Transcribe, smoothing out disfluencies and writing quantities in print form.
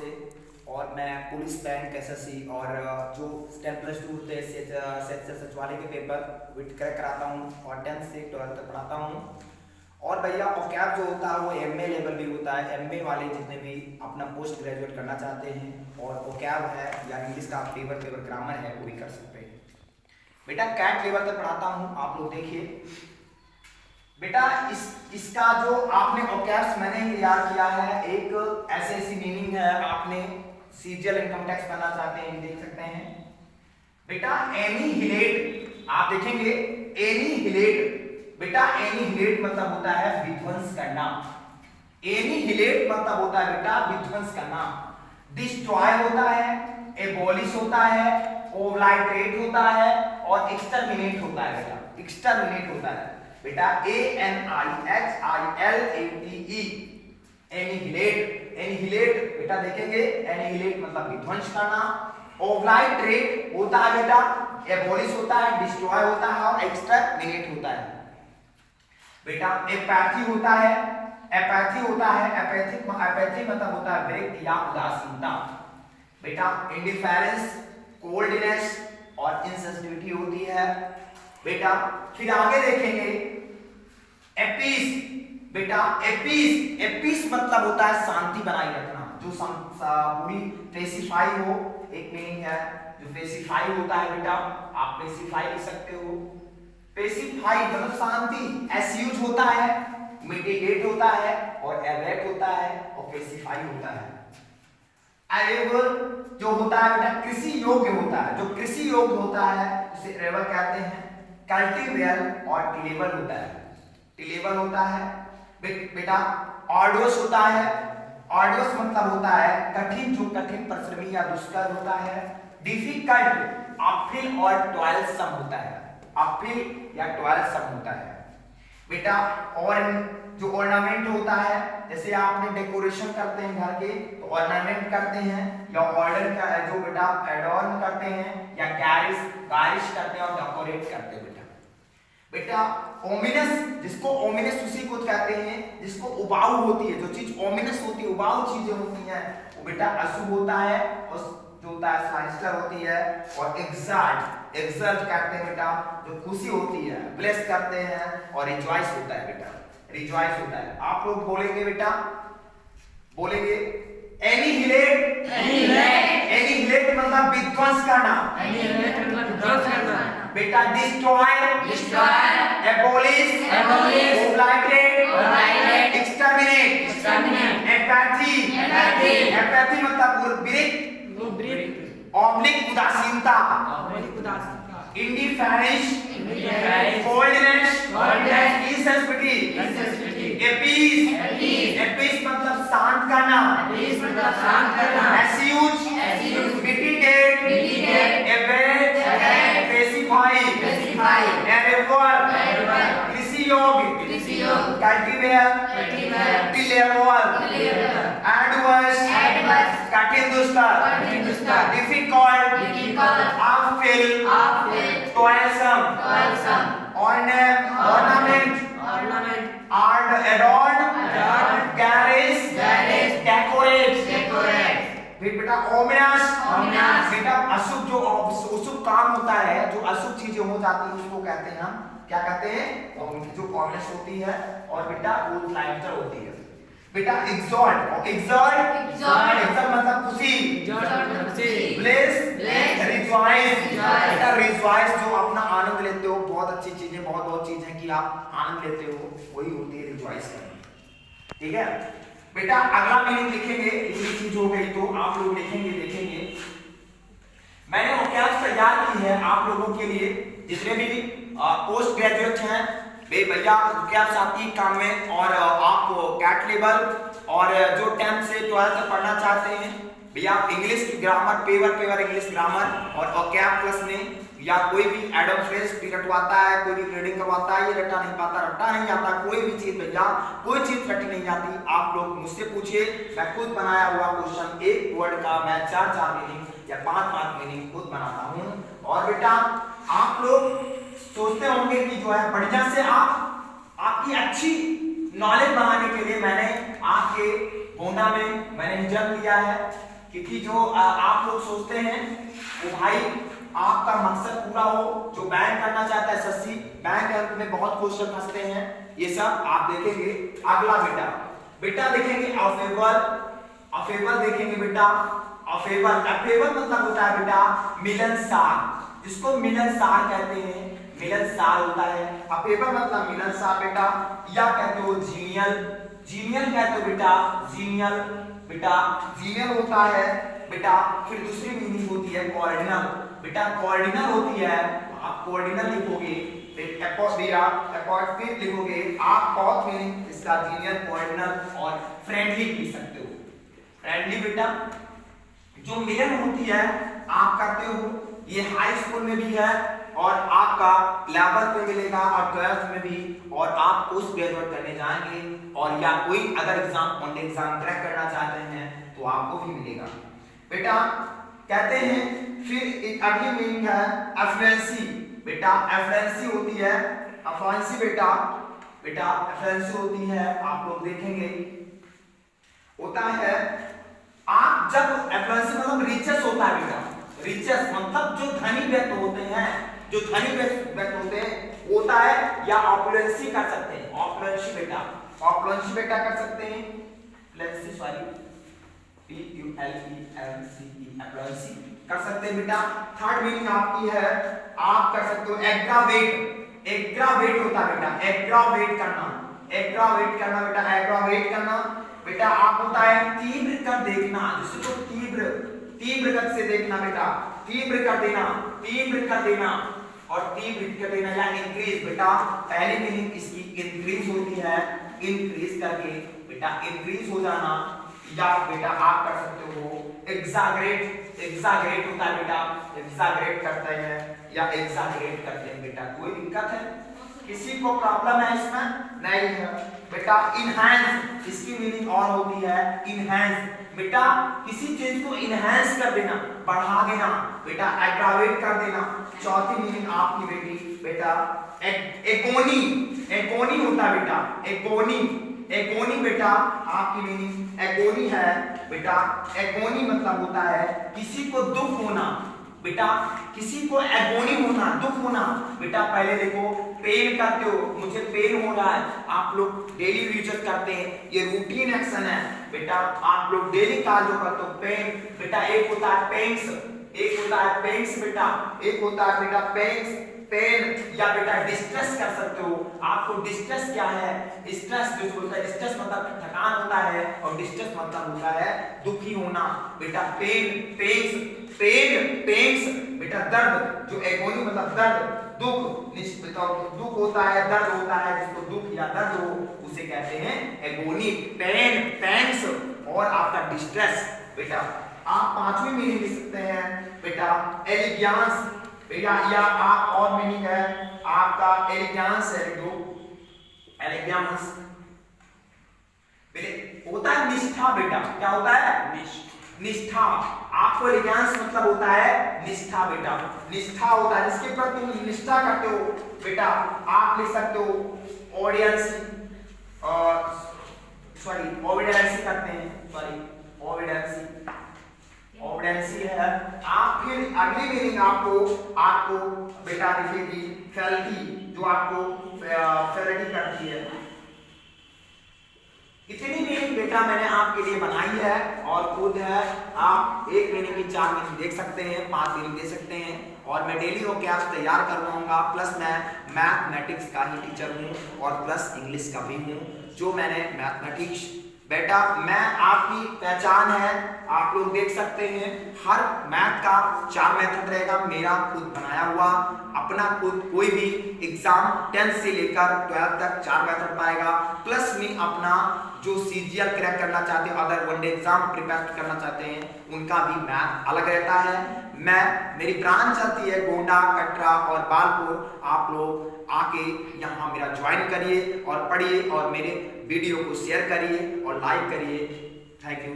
से, और मैं पुलिस बैंक एसएससी और जो 10+2 होते हैं सचिवालय के पेपर विट क्रैक कराता हूँ और 10th से 12th तक पढ़ाता हूँ। और भैया ओकैब जो होता है वो एमए लेवल भी होता है। एमए वाले जितने भी अपना पोस्ट ग्रेजुएट करना चाहते हैं और ओकैब है या इंग्लिश का पेपर ग्रामर है वो भी कर सकते हैं। बेटा कैट लेवल तक पढ़ाता हूँ, आप लोग देखिए बेटा इसका जो आपने ओकैब्स मैंने तैयार किया है, एक ऐसे मीनिंग है, आपने सीरियल इनकम टैक्स करना चाहते हैं, देख सकते हैं बेटा। एनीहिलेट आप देखेंगे, एनीहिलेट बेटा, एनीहिलेट मतलब होता है विध्वंस करना। एनीहिलेट मतलब होता है बेटा विध्वंस करना। डिस्ट्रॉय होता है, एबॉलिश होता है, ओब्लाइटरेट होता है और एक्सटर्मिनेट होता है बेटा। एक्सटर्मिनेट होता है बेटा, ANIHILATE एनीहिलेट। एनीहिलेट बेटा देखेंगे, एनीहिलेट मतलब विध्वंस करना। ओब्लाइटरेट होता है बेटा, एबॉलिश होता है, डिस्ट्रॉय होता है और एक्सटर्मिनेट होता है बेटा। एपैथी होता है, एपैथी होता है, एपैथी मतलब होता है विरक्ति या उदासीनता बेटा। इंडिफरेंस, कोल्डनेस और इनसेंसिटिविटी होती है बेटा। फिर आगे देखेंगे एपीस बेटा। एपीस, एपीस मतलब होता है शांति बनाए रखना, जो पूरी पेसिफाई हो, एक मीनिंग है जो पेसिफाई होता है बेटा, आप पेसिफाई लिख सकते हो। पेसिफाई मतलब शांति, एस्यूज होता है, मिटिगेट होता है और एवेट होता है और पेसिफाई होता है। एरेबल जो होता है बेटा कृषि योग्य होता है, जो कृषि योग्य होता है उसे एरेबल कहते हैं। कल्टीवेबल और टिलेबल होता है, टिलेबल होता है बेटा। ऑर्डोस होता है, ऑर्डोस मतलब होता है कठिन, जो कठिन, परिश्रमी या दुष्कर होता है। डिफिकल्ट अपहिल और टॉयलसम होता है, अपहिल या टॉयलसम होता है बेटा। और जो ऑर्नामेंट होता है, जैसे आपने डेकोरेशन करते हैं घर के तो ऑर्नामेंट करते हैं, या ऑर्डर का जो बेटा एडorn करते हैं, या गारिश करते हैं और डेकोरेट करते हैं बेटा। ओमिनस, जिसको ओमिनस उसी को कहते हैं जिसको उबाऊ होती है, जो चीज ओमिनस होती है, उबाऊ चीजें होती हैं, वो बेटा अशुभ होता है, और जो होता है साइनिस्टर होती है। और एक्सल्ट, एक्सल्ट कहते हैं बेटा जो खुशी होती है, ब्लेस करते हैं। और रिजॉइस होता है बेटा, रिजॉइस होता है। आप लोग बोलेंगे बेटा, बोलेंगे एनीहिलेट, एनीहिलेट मतलब विध्वंस करना, एनीहिलेट मतलब विध्वंस करना बेटा। Destroy, destroy, abolish, abolish, obliterate, obliterate, exterminate, exterminate, apathy, apathy, apathy मतलब विरक्ति, ऑब्लिक उदासीनता, ऑब्लिक उदासीनता। Indifference, indifference, coldness, coldness, insensitivity, insensitivity. Appease, appease, appease मतलब शांत करना, एपीस मतलब शांत करना। Assuage, assuage, mitigate, mitigate, abate, abate, pacify, pacify, arable, arable, कृषि योग्य, कृषि योग्य, cultivable, cultivable, tillable, tillable, adverse, adverse, कठिन दुष्कर, कठिन दुष्कर, difficult, difficult, uphill, uphill, toilsome, toilsome, ornament, ornament, एडorn, garish, garish, decorate, decorate. फिर बेटा ओमिनस, ओमिनस बेटा अशुभ, जो अशुभ काम होता है, जो अशुभ चीजें हो जाती है उसको कहते हैं हम क्या कहते हैं, जो ओमिनस होती है। और बेटा ओब्लाइटर होती है बेटा। एक्सॉल्ट, एक्सॉल्ट, एक्सॉल्ट मतलब खुशी, ब्लेस, रिजॉइस बेटा। रिजॉइस जो अपना आनंद लेते हो, बहुत अच्छी चीजें, बहुत चीजें कि आप आनंद लेते हो, वही होती है रिजॉइस करना, ठीक है बेटा। अगला मीनिंग लिखेंगे, इतनी चीज हो गई तो आप लोग लिखेंगे, देखेंगे मैंने ओकैब्स तैयार की है आप लोगों के लिए, जितने भी पोस्ट ग्रेजुएट हैं भैया ओकैब्स आपकी काम में। और आप कैट लेवल और जो 10th से 12th तक पढ़ना चाहते हैं भैया, English grammar paper English grammar और ओकैब प्लस में, या कोई भी एडम फ्रेज भी रटवाता है, कोई भी रीडिंग करवाता है, ये रट्टा नहीं पाता, रट्टा नहीं आता, कोई भी चीज भैया, कोई चीज रटी नहीं आती, आप लोग मुझसे पूछिए, मैं खुद बनाया हुआ क्वेश्चन, एक वर्ड का मैं 4 मीनिंग या 5 मीनिंग खुद बनाता हूँ। और बेटा आप लोग सोचते होंगे कि जो है बढ़िया से आपकी अच्छी नॉलेज बनाने के लिए मैंने आपके गोंडा में मैंने जन्म लिया है क्योंकि जो आप लोग सोचते हैं वो भाई आपका मकसद पूरा हो, जो बैंक करना चाहता है एसएससी बैंक में बहुत क्वेश्चन फंसते हैं, ये सब आप देखेंगे। अगला बेटा देखेंगे अफेबल देखेंगे बेटा। अफेबल मतलब होता है बेटा मिलनसार, जिसको मिलनसार कहते हैं, मिलनसार होता है। अफेबल मतलब मिलनसार बेटा। या कहते हो जीनियल कहते हो बेटा, जीनियल होता है बेटा। फिर दूसरी मीनिंग होती है कोऑर्डिनल बेटा, कोऑर्डिनल होती है, आप कोऑर्डिनल लिखोगे, फिर लिखोगे आप बहुत मीनिंग इसका जीनियल, कोऑर्डिनल और फ्रेंडली लिख सकते हो। फ्रेंडली बेटा जो मिलन होती है आप करते हो, ये हाई स्कूल में भी है और आपका 11th में मिलेगा और 12th में भी, और आप पोस्ट ग्रेजुएट करने जाएंगे और या कोई other exam one exam crack करना चाहते हैं तो आपको भी मिलेगा बेटा। कहते हैं फिर अगली मीनिंग है एफ्लुएंसी बेटा। एफ्लुएंसी होती है, एफ्लुएंसी बेटा एफ्लुएंसी होती है, आप लोग देखेंगे होता है। आप जब एफ्लुएंसी मतलब रिचेस होता है बेटा, रिचेस मतलब जो धनी व्यक्ति होते हैं, जो धनी व्यक्ति होते हैं होता है, या ऑपुलेंसी कर सकते हैं, ऑपुलेंसी बेटा कर सकते हैं, एफ्लुएंसी सॉरी एफ्लुएंसी कर सकते हैं बेटा। थर्ड मीनिंग आपकी है, आप कर सकते हो एग्रावेट होता है बेटा, एग्रावेट करना बेटा। आप होता है तीव्र कर देखना, जिसको तीव्र गति से देखना बेटा, तीव्र कर देना और तीव्र कर देना या इंक्रीज बेटा। पहली मीनिंग इसकी इंक्रीज होती है, इंक्रीज करके बेटा इंक्रीज हो जाना। या बेटा आप कर सकते हो एग्जागरेट होता है बेटा, एग्जागरेट करते हैं या एग्जागरेट करते हैं बेटा। कोई दिक्कत है, किसी को प्रॉब्लम है इसमें? नहीं है बेटा। इनहैंस, इसकी मीनिंग और होती है इनहैंस बेटा, किसी चीज को इनहैंस कर देना, बढ़ा देना बेटा, एग्रावेट कर देना। चौथी मीनिंग आपकी बेटा एगोनी होता है बेटा, एगोनी बेटा आपकी मीनिंग एगोनी है बेटा। एगोनी मतलब होता है किसी को दुख होना बेटा, किसी को एगोनी होना, दुख होना बेटा। पहले देखो पेन करते हो, मुझे पेन हो रहा है, आप लोग डेली यूज करते हैं, ये रूटीन एक्शन है बेटा, आप लोग डेली कार्य जो करते हो। पेन बेटा एक होता है पेन्स, बेटा, एक होता है बेटा पेन या बेटा डिस्ट्रेस कर सकते हो। आपको डिस्ट्रेस क्या है? स्ट्रेस जो होता है, स्ट्रेस मतलब थकान होता है और डिस्ट्रेस मतलब होता है दुखी होना बेटा। पेन्स बेटा दर्द, जो एगोनी मतलब दर्द, दुख होता है, दर्द होता है, जिसको दुख या दर्द हो उसे कहते हैं एगोनी। पेन्स और आपका डिस्ट्रेस बेटा। आप पांचवी मीनिंग लिख सकते हैं बेटा एलिगेंस बेटा, या आप और मीनिंग है आपका एलिगेंस है जो एलिगेंस होता है निष्ठा बेटा। क्या होता है? निष्ठा। आपको एलिगेंस मतलब होता है निष्ठा बेटा, निष्ठा होता है जिसके प्रति तुम निष्ठा करते हो बेटा। आप लिख सकते हो ऑडियंस ओबिडेंसी करते हैं, ओबिडेंसी है। आप फिर अगली मीनिंग आपको बेटा दिखेगी फैलिटी, जो आपको फैलिटी करती है। इतनी मीनिंग बेटा मैंने आपके लिए बनाई है और खुद है, आप एक मीनिंग की 4 मीनिंग देख सकते हैं, 5 मीनिंग दे सकते हैं। और मैं डेली वो कैप्स तैयार करवाऊंगा, प्लस मैं मैथमेटिक्स का ही टीचर हूँ और प्लस इंग्लिश का भी हूँ। जो मैंने मैथमेटिक्स बेटा, मैं आपकी पहचान है, आप लोग देख सकते हैं हर मैथ का 4 मेथड रहेगा, मेरा खुद बनाया हुआ अपना खुद। कोई भी एग्जाम 10th से लेकर 12th तक 4 मेथड पाएगा, प्लस में अपना जो सीजीएल क्रैक करना चाहते हैं, अदर वनडे एग्जाम प्रिपेयर करना चाहते हैं, उनका भी मैथ अलग रहता है। मेरी ब्रांच चलती है गोंडा, कटरा और बालपुर। आप लोग आके यहाँ मेरा ज्वाइन करिए और पढ़िए और मेरे वीडियो को शेयर करिए और लाइक करिए। Thank you.